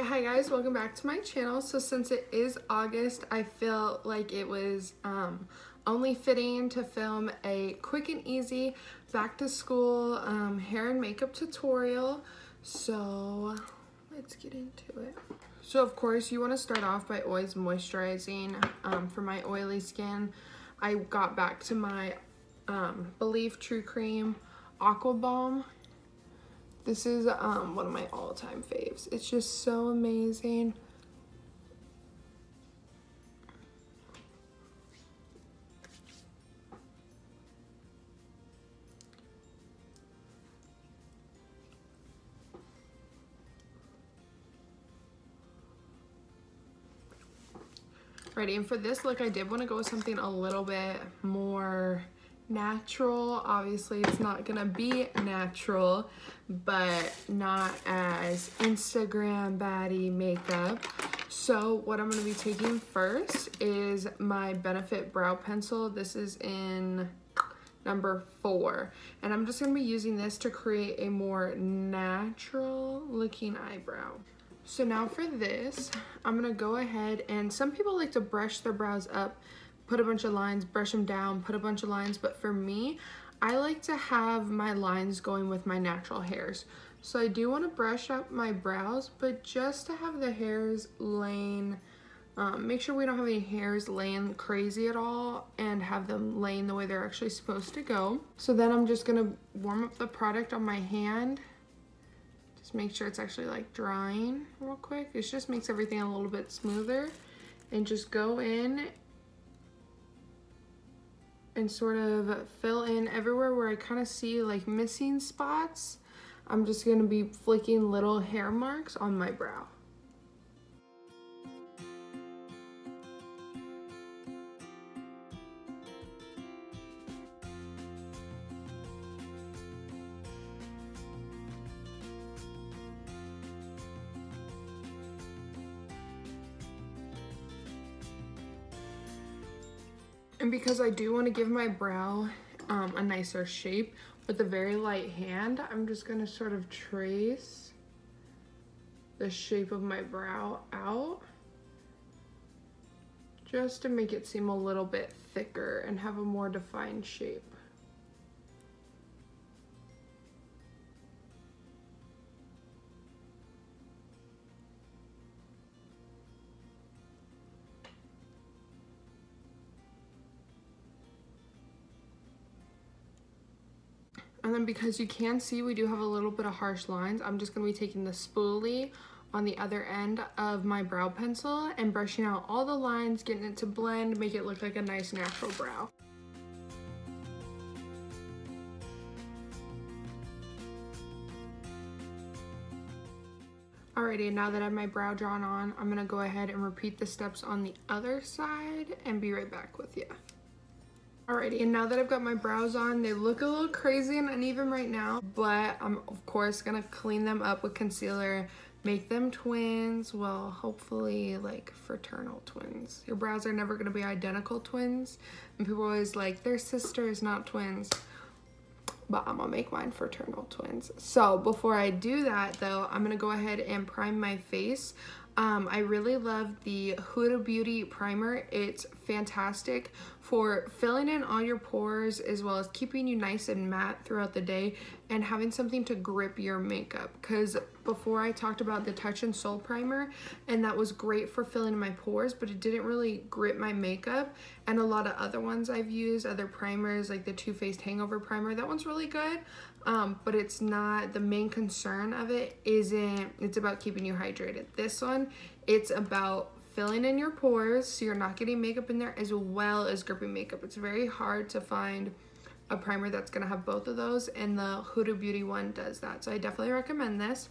Hi guys, welcome back to my channel. So since it is August, I feel like it was only fitting to film a quick and easy back to school hair and makeup tutorial. So let's get into it. So of course you want to start off by always moisturizing. For my oily skin, I got back to my Belif True Cream Aqua Balm. This is one of my all-time faves. It's just so amazing. Alrighty, and for this look, I did want to go with something a little bit more natural. Obviously it's not gonna be natural, but not as Instagram baddie makeup. So what I'm gonna be taking first is my Benfit brow pencil. This is in number 4, and I'm just gonna be using this to create a more natural looking eyebrow. So now for this, I'm gonna go ahead, and some people like to brush their brows up, put a bunch of lines, brush them down, put a bunch of lines, but for me, I like to have my lines going with my natural hairs. So I do want to brush up my brows, but just to have the hairs laying, make sure we don't have any hairs laying crazy at all, and have them laying the way they're actually supposed to go. So then I'm just gonna warm up the product on my hand. Just make sure it's actually like drying real quick. It just makes everything a little bit smoother, and just go in and sort of fill in everywhere where I kind of see like missing spots. I'm just going to be flicking little hair marks on my brow. And because I do want to give my brow a nicer shape with a very light hand, I'm just going to sort of trace the shape of my brow out just to make it seem a little bit thicker and have a more defined shape. And then because you can see we do have a little bit of harsh lines, I'm just going to be taking the spoolie on the other end of my brow pencil and brushing out all the lines, getting it to blend, make it look like a nice natural brow. Alrighty, and now that I have my brow drawn on, I'm going to go ahead and repeat the steps on the other side and be right back with you. Alrighty, and now that I've got my brows on, they look a little crazy and uneven right now, but I'm of course gonna clean them up with concealer, make them twins, well, hopefully like fraternal twins. Your brows are never gonna be identical twins, and people are always like, they're sisters, not twins. But I'm gonna make mine fraternal twins. So before I do that though, I'm gonna go ahead and prime my face. I really love the Huda Beauty primer. It's fantastic for filling in all your pores as well as keeping you nice and matte throughout the day and having something to grip your makeup. Because before I talked about the Touch and Soul primer, and that was great for filling in my pores, but it didn't really grip my makeup. And a lot of other ones I've used, other primers like the TooFaced Hangover primer, that one's really good. But it's not, the main concern of it isn't, it's about keeping you hydrated. This one, it's about filling in your pores so you're not getting makeup in there as well as gripping makeup. It's very hard to find a primer that's gonna have both of those, and the Huda Beauty one does that. So I definitely recommend this.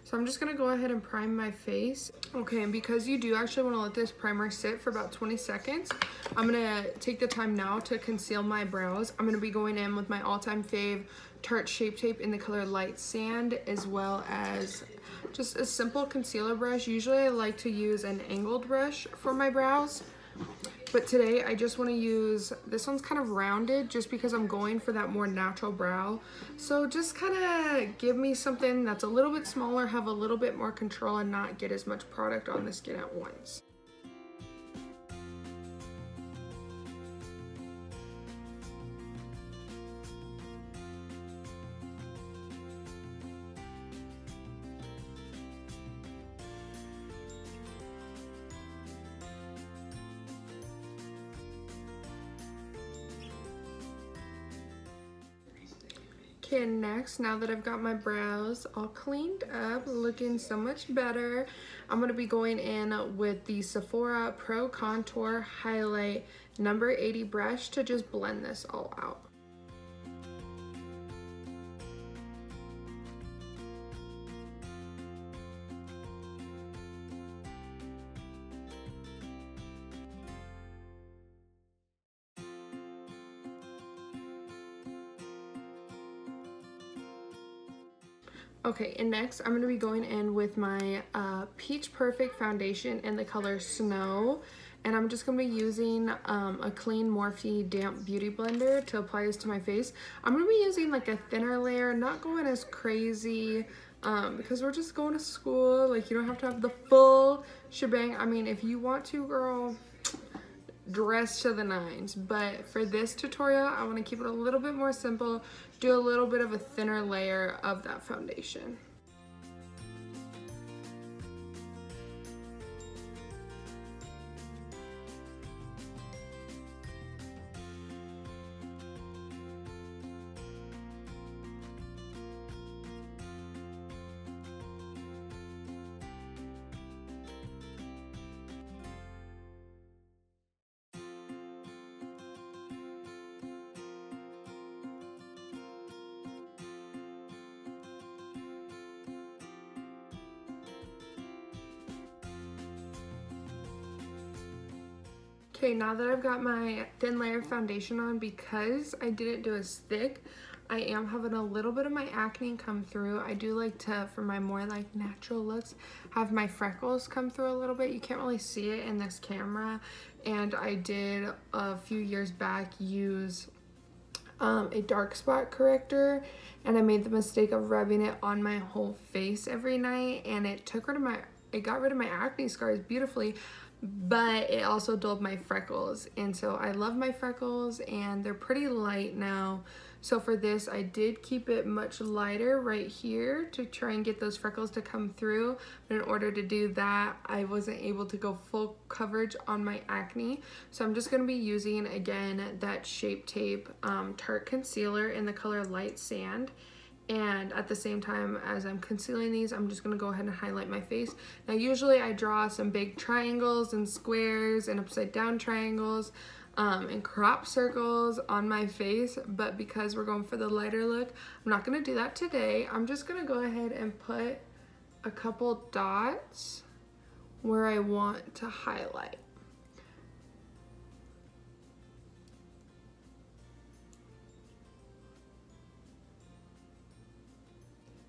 So I'm just gonna go ahead and prime my face. Okay, and because you do actually wanna let this primer sit for about 20 seconds, I'm gonna take the time now to conceal my brows. I'm gonna be going in with my all-time fave Tarte Shape Tape in the color Light Sand, as well as just a simple concealer brush. Usually I like to use an angled brush for my brows, But today I just want to use, this one's kind of rounded just because I'm going for that more natural brow. So just kind of give me something that's a little bit smaller, have a little bit more control, and not get as much product on the skin at once. Okay, next, now that I've got my brows all cleaned up, looking so much better, I'm going to be going in with the Sephora Pro Contour Highlight number 80 brush to just blend this all out. Okay, and next I'm going to be going in with my Peach Perfect foundation in the color Snow. And I'm just going to be using a clean Morphe damp beauty blender to apply this to my face. I'm going to be using like a thinner layer, not going as crazy because we're just going to school. Like, you don't have to have the full shebang. I mean, if you want to, girl, dress to the nines. But for this tutorial, I want to keep it a little bit more simple, do a little bit of a thinner layer of that foundation. Okay, now that I've got my thin layer foundation on, because I didn't do as thick, I am having a little bit of my acne come through. I do like to, for my more like natural looks, have my freckles come through a little bit. You can't really see it in this camera. And I did a few years back use a dark spot corrector, and I made the mistake of rubbing it on my whole face every night, and it got rid of my acne scars beautifully, but it also dulled my freckles. And so I love my freckles, and they're pretty light now. So for this, I did keep it much lighter right here to try and get those freckles to come through. But in order to do that, I wasn't able to go full coverage on my acne. So I'm just going to be using, again, that Shape Tape Tarte concealer in the color Light Sand. And at the same time as I'm concealing these, I'm just gonna go ahead and highlight my face. Now, usually I draw some big triangles and squares and upside down triangles and crop circles on my face, but because we're going for the lighter look, I'm not gonna do that today. I'm just gonna go ahead and put a couple dots where I want to highlight.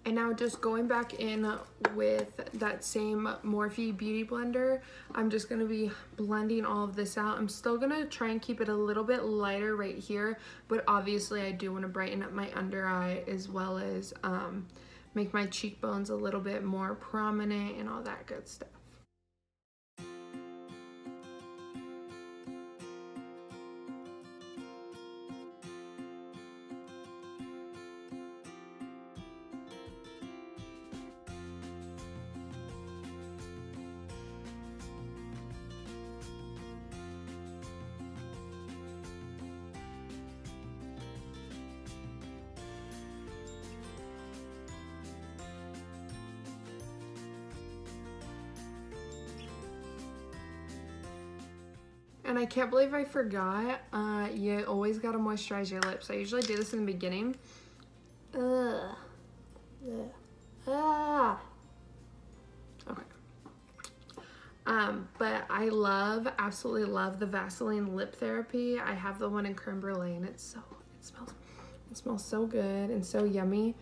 And now just going back in with that same Morphe Beauty Blender, I'm just going to be blending all of this out. I'm still going to try and keep it a little bit lighter right here, but obviously I do want to brighten up my under eye as well as make my cheekbones a little bit more prominent and all that good stuff. And I can't believe I forgot, you always gotta moisturize your lips. I usually do this in the beginning. Okay. But I absolutely love the Vaseline Lip Therapy. I have the one in Creme Brulee, and it smells so good and so yummy.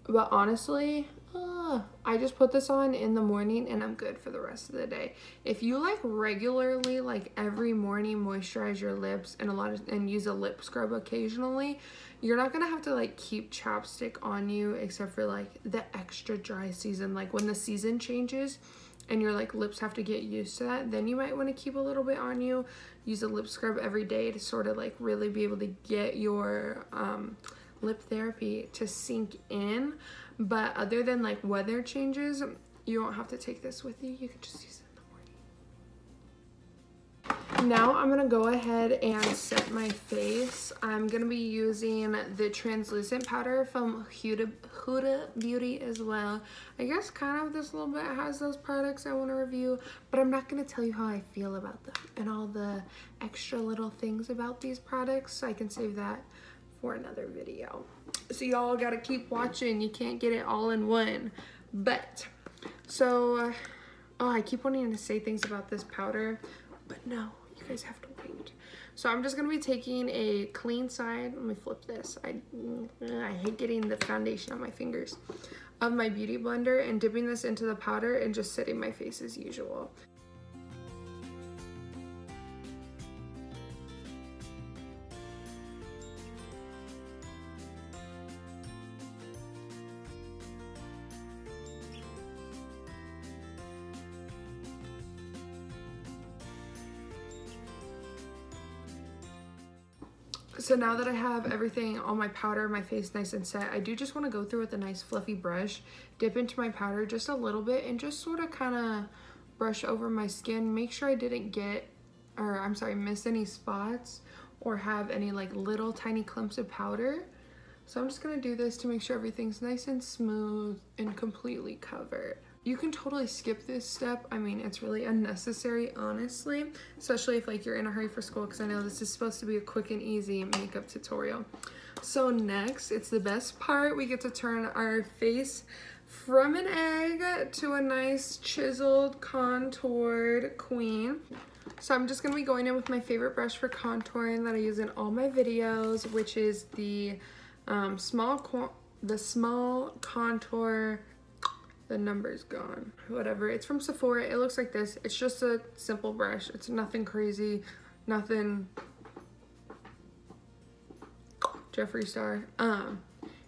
But honestly, I just put this on in the morning and I'm good for the rest of the day. If you like regularly, like every morning, moisturize your lips and use a lip scrub occasionally, you're not gonna have to like keep chapstick on you except for like the extra dry season. Like when the season changes and your like lips have to get used to that, then you might want to keep a little bit on you. Use a lip scrub every day to sort of like really be able to get your lip therapy to sink in. But other than like weather changes, you won't have to take this with you. You can just use it in the morning. Now I'm gonna go ahead and set my face. I'm gonna be using the translucent powder from Huda Beauty as well. I guess kind of this little bit has those products I want to review, but I'm not gonna tell you how I feel about them and all the extra little things about these products, so I can save that for another video. So y'all gotta keep watching. You can't get it all in one. But so I keep wanting to say things about this powder, but no, you guys have to wait. So I'm just gonna be taking a clean side. Let me flip this. I hate getting the foundation on my fingers, of my beauty blender and dipping this into the powder and just setting my face as usual. So now that I have everything, all my powder, my face nice and set, I do just want to go through with a nice fluffy brush, dip into my powder just a little bit and just sort of kind of brush over my skin. Make sure I didn't miss any spots or have any like little tiny clumps of powder. So I'm just going to do this to make sure everything's nice and smooth and completely covered. You can totally skip this step. I mean, it's really unnecessary, honestly, especially if like you're in a hurry for school, because I know this is supposed to be a quick and easy makeup tutorial. So next, it's the best part. We get to turn our face from an egg to a nice chiseled, contoured queen. So I'm just gonna be going in with my favorite brush for contouring that I use in all my videos, which is the small contour. The number's gone. Whatever. It's from Sephora. It looks like this. It's just a simple brush. It's nothing crazy. Nothing Jeffree Star.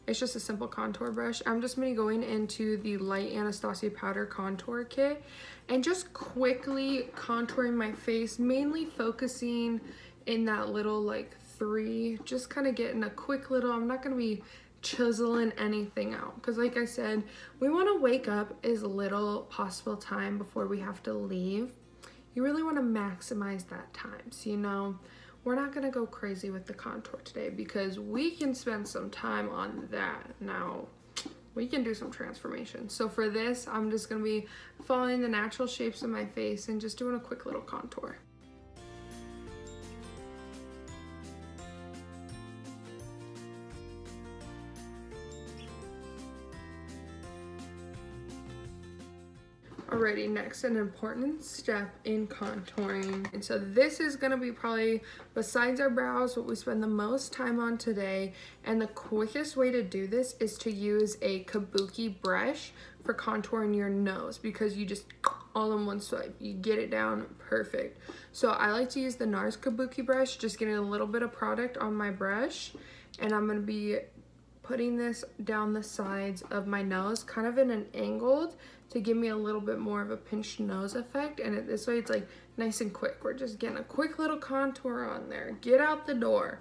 It's just a simple contour brush. I'm just gonna be going into the Light Anastasia Powder Contour Kit and just quickly contouring my face, mainly focusing in that little like 3. Just kind of getting a quick little, I'm not gonna be chiseling anything out because like I said, we want to wake up as little possible time before we have to leave. You really want to maximize that time. So, you know, we're not going to go crazy with the contour today because we can spend some time on that. Now, we can do some transformation. So for this, I'm just going to be following the natural shapes of my face and just doing a quick little contour. Alrighty, next, an important step in contouring. And so this is gonna be probably, besides our brows, what we spend the most time on today. And the quickest way to do this is to use a kabuki brush for contouring your nose, because you just all in one swipe, you get it down perfect. So I like to use the NARS kabuki brush, just getting a little bit of product on my brush. And I'm gonna be putting this down the sides of my nose, kind of in an angled, to give me a little bit more of a pinched nose effect. And this way it's like nice and quick. We're just getting a quick little contour on there. Get out the door.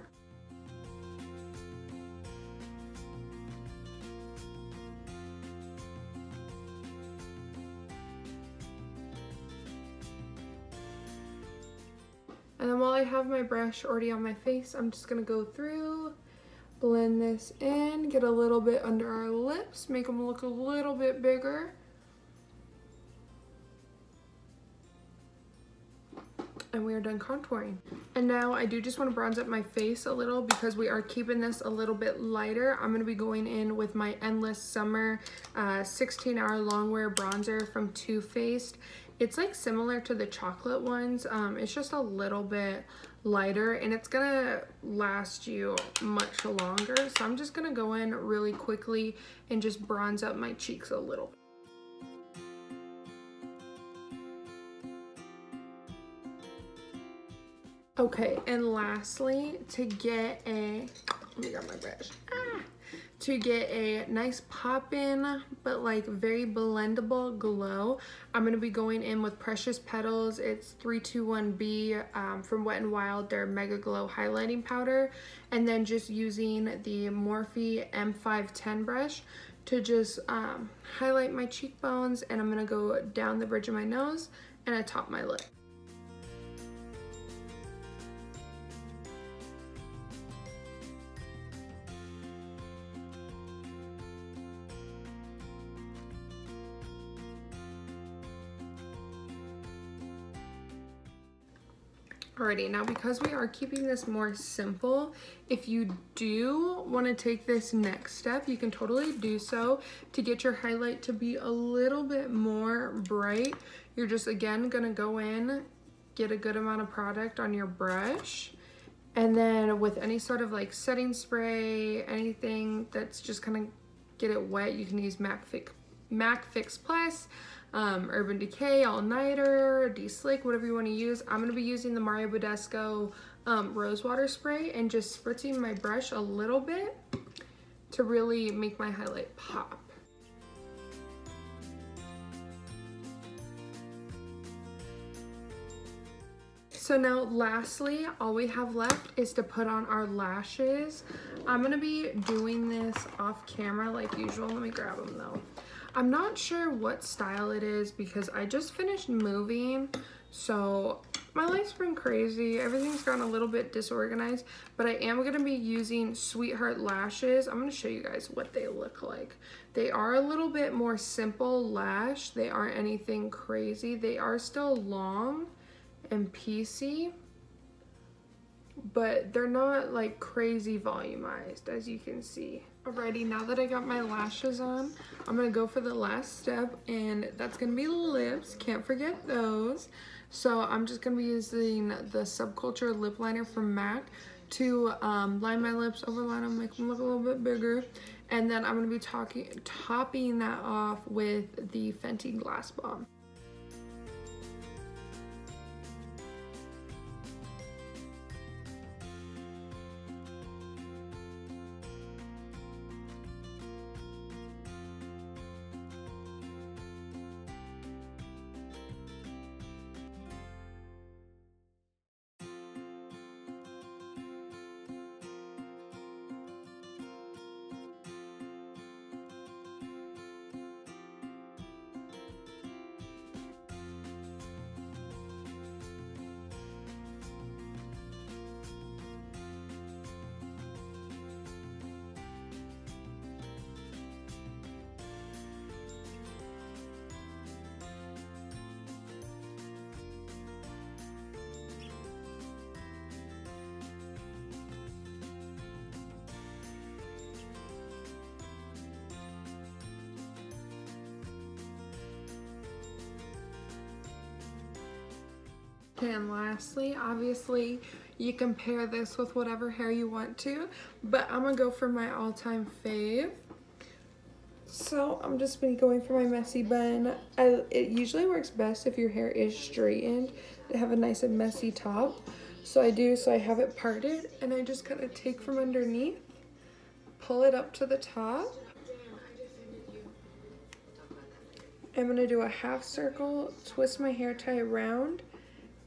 And then while I have my brush already on my face, I'm just gonna go through, blend this in, get a little bit under our lips, make them look a little bit bigger. And we are done contouring. And now I do just want to bronze up my face a little because we are keeping this a little bit lighter. I'm going to be going in with my Endless Summer 16-hour longwear bronzer from Too Faced. It's like similar to the chocolate ones. It's just a little bit lighter and it's gonna last you much longer. So I'm just gonna go in really quickly and just bronze up my cheeks a little. Okay, and lastly, to get a, let me grab my brush. To get a nice pop-in, but like very blendable glow, I'm gonna be going in with Precious Petals. It's 321B from Wet n Wild, their Mega Glow highlighting powder, and then just using the Morphe M510 brush to just highlight my cheekbones, and I'm gonna go down the bridge of my nose and atop my lip. Alrighty, now because we are keeping this more simple, if you do want to take this next step, you can totally do so to get your highlight to be a little bit more bright. You're just, again, going to go in, get a good amount of product on your brush, and then with any sort of like setting spray, anything that's just going to get it wet, you can use MAC Fix Plus, Urban Decay All Nighter, De-Slick, whatever you want to use. I'm going to be using the Mario Badescu Rose Water Spray and just spritzing my brush a little bit to really make my highlight pop. So now lastly, all we have left is to put on our lashes. I'm going to be doing this off camera like usual. Let me grab them though. I'm not sure what style it is because I just finished moving, so my life's been crazy. Everything's gotten a little bit disorganized, but I am going to be using Sweetheart lashes. I'm going to show you guys what they look like. They are a little bit more simple lash. They aren't anything crazy. They are still long and piecey, but they're not like crazy volumized, as you can see. Alrighty, now that I got my lashes on, I'm gonna go for the last step, and that's gonna be the lips. Can't forget those. So I'm just gonna be using the Subculture lip liner from MAC to line my lips, overline them, make them look a little bit bigger, and then I'm gonna be topping that off with the Fenty Glass Bomb. And lastly, obviously, you can pair this with whatever hair you want to, but I'm gonna go for my all-time fave. So I'm just gonna be going for my messy bun. It usually works best if your hair is straightened to have a nice and messy top. So I do, so I have it parted, and I just kind of take from underneath, pull it up to the top. I'm gonna do a half circle, twist my hair tie around,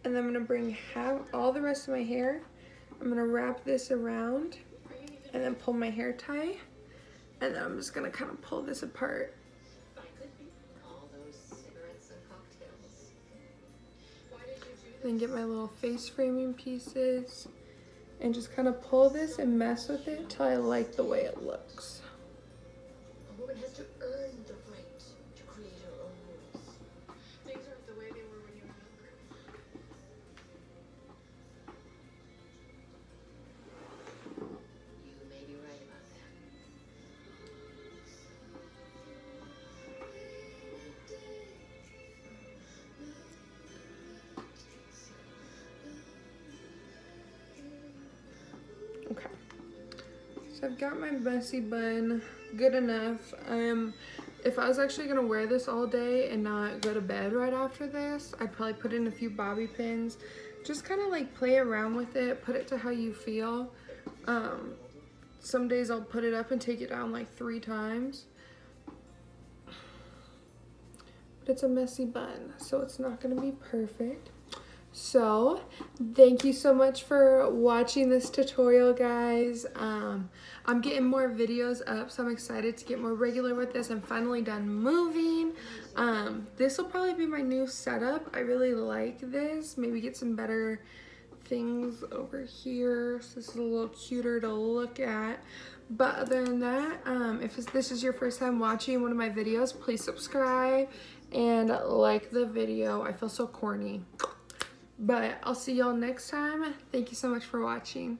and then I'm gonna bring all the rest of my hair. I'm gonna wrap this around and then pull my hair tie. And then I'm just gonna kind of pull this apart. Then get my little face framing pieces and just kind of pull this and mess with it till I like the way it looks. A woman has to earn the right to create her own rules. Things aren't the way they were when you were younger. You may be right about that. So I've got my messy bun good enough. If I was actually gonna wear this all day and not go to bed right after this, I'd probably put in a few bobby pins. Just kind of like play around with it, put it to how you feel. Some days I'll put it up and take it down like 3 times. But it's a messy bun, so it's not gonna be perfect. So thank you so much for watching this tutorial, guys. I'm getting more videos up, so I'm excited to get more regular with this. I'm finally done moving. This will probably be my new setup. I really like this. Maybe get some better things over here, so this is a little cuter to look at. But other than that, if this is your first time watching one of my videos, please subscribe and like the video. I feel so corny. But I'll see y'all next time. Thank you so much for watching.